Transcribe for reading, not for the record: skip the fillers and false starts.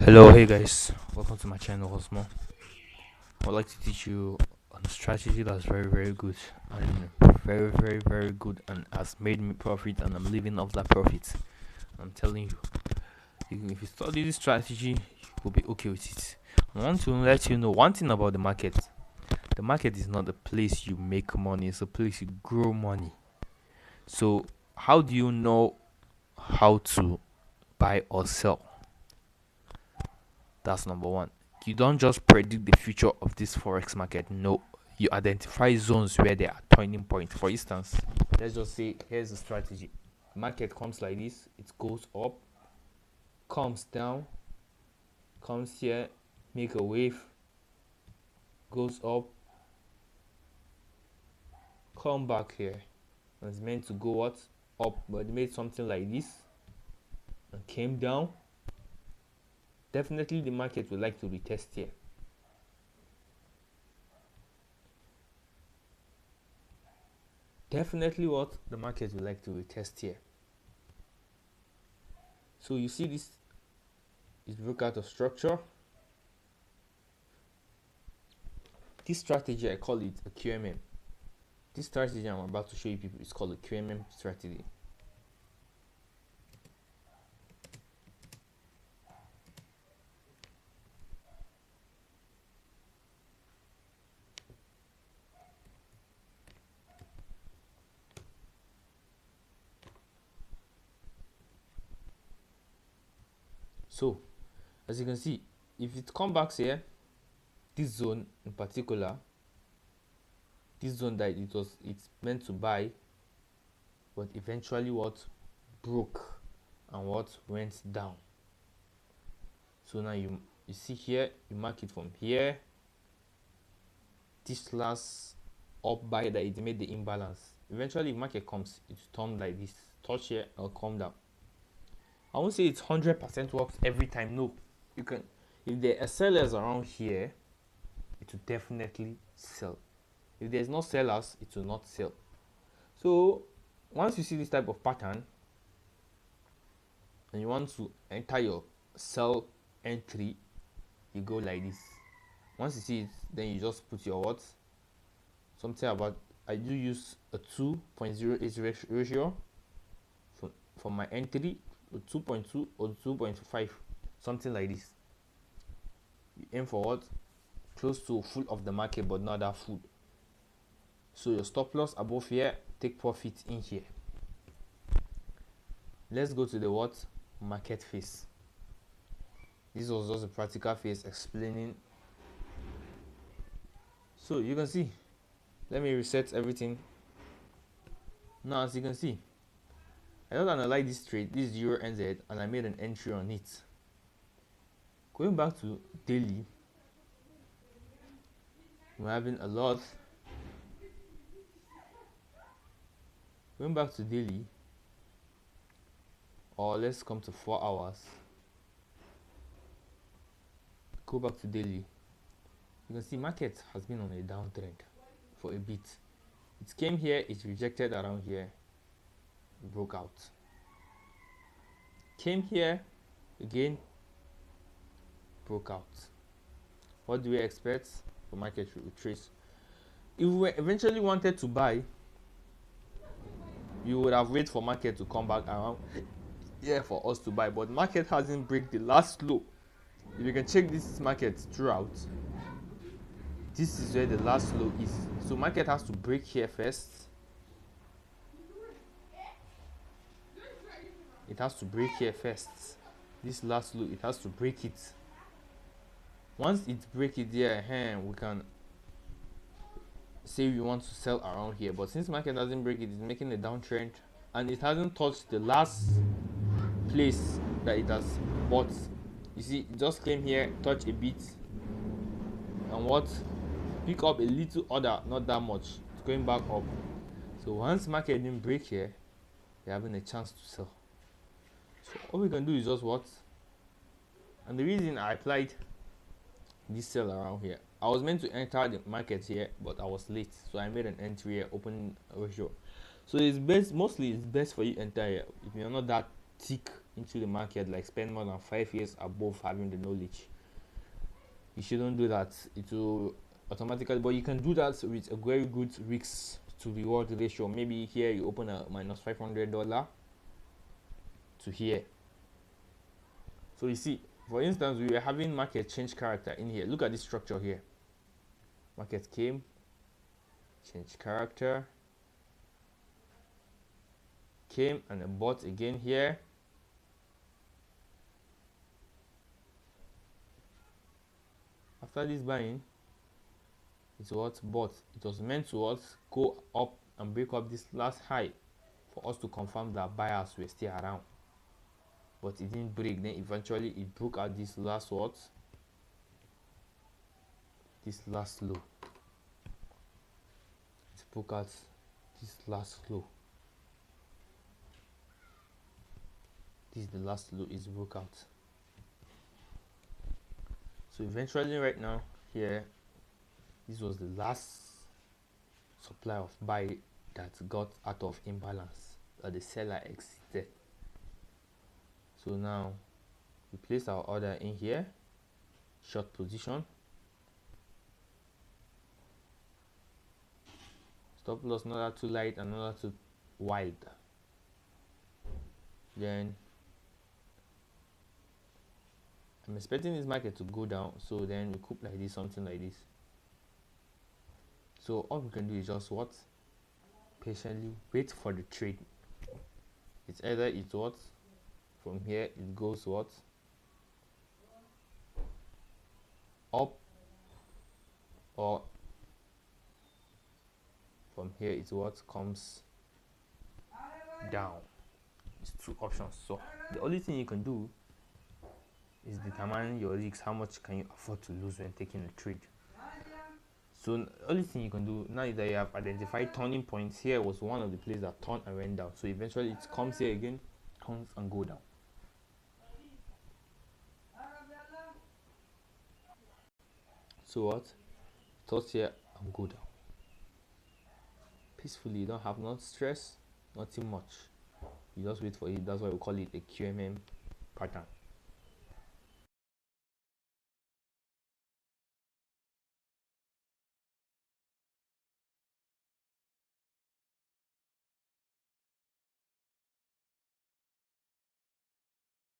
Hello, hey guys, welcome to my channel once more. I'd like to teach you on a strategy that's very good and very good and has made me profit and I'm living off that profit. I'm telling you, if you study this strategy, you will be okay with it. I want to let you know one thing about the market. The market is not a place you make money, it's a place you grow money. So, how do you know how to buy or sell? That's number one. You don't just predict the future of this forex market. No, you identify zones where there are turning points. For instance, let's just say here's the strategy. Market comes like this, it goes up, comes down, comes here, make a wave, goes up, come back here. And it's meant to go what? Up, but it made something like this and came down. Definitely the market would like to retest here. Definitely what the market would like to retest here. So you see this is broke out of structure. This strategy, I call it a QMM. This strategy I'm about to show you people is called a QMM strategy. So as you can see, if it comes back here, this zone in particular, this zone that it's meant to buy, but eventually what broke and what went down. So now you see here, you mark it from here, this last up buy that it made the imbalance. Eventually if market comes, it's turned like this, touch here or come down. I won't say it's 100% works every time. No, you can, if there are sellers around here, it will definitely sell. If there's no sellers, it will not sell. So once you see this type of pattern and you want to enter your sell entry, you go like this. Once you see it, then you just put your what, something about, I do use a 2.08 ratio for my entry, 2.2 or 2.5, something like this. You aim for what, close to full of the market but not that full. So your stop loss above here, take profit in here. Let's go to the what, market phase. This was just a practical phase explaining. So you can see, let me reset everything. Now as you can see, I don't analyze this trade, this Euro NZ, and I made an entry on it. Going back to daily, we're having a lot. Going back to daily, or let's come to 4 hours. Go back to daily. You can see market has been on a downtrend for a bit. It came here, it rejected around here, broke out. Came here again, broke out. What do we expect? The market should retrace. If we eventually wanted to buy, you would have waited for market to come back around here for us to buy, but market hasn't break the last low. If you can check this market throughout, this is where the last low is. So market has to break here first. It has to break here first. This last low, it has to break it. Once it break it there, we can say we want to sell around here. But since market doesn't break it, it's making a downtrend and it hasn't touched the last place that it has bought. You see, it just came here, touch a bit, and what, pick up a little order, not that much. It's going back up. So once market didn't break here, they're having a chance to sell. So all we can do is just what, and the reason I applied this sell around here, I was meant to enter the market here, but I was late, so I made an entry here, opening ratio. So it's best, mostly it's best for you enter here if you're not that tick into the market, like spend more than 5 years above having the knowledge. You shouldn't do that. It will automatically, but you can do that with a very good risk to reward ratio. Maybe here you open a minus $500 to here. So you see, for instance, we were having market change character in here. Look at this structure here. Market came, change character, came and then bought again here. After this buying, it's what bought. It was meant to what go up and break up this last high for us to confirm that buyers were still around. But it didn't break. Then eventually it broke out this last what? This last low. It broke out this last low. This is the last low is broke out. So eventually right now here, this was the last supply of buy that got out of imbalance, that the seller exited. So now we place our order in here, short position, stop loss not too light and not too wide. Then I'm expecting this market to go down, so then we cook like this, something like this. So all we can do is just what? Patiently wait for the trade. It's either it's what? From here it goes what? Up, or from here it's what comes down. It's two options. So the only thing you can do is determine your risks. How much can you afford to lose when taking a trade? So the only thing you can do now is that you have identified turning points. Here was one of the places that turned and went down. So eventually it comes here again, turns and go down. So what? Touch here and go down. Peacefully, you don't have no stress, nothing much. You just wait for it. That's why we call it a QMM pattern.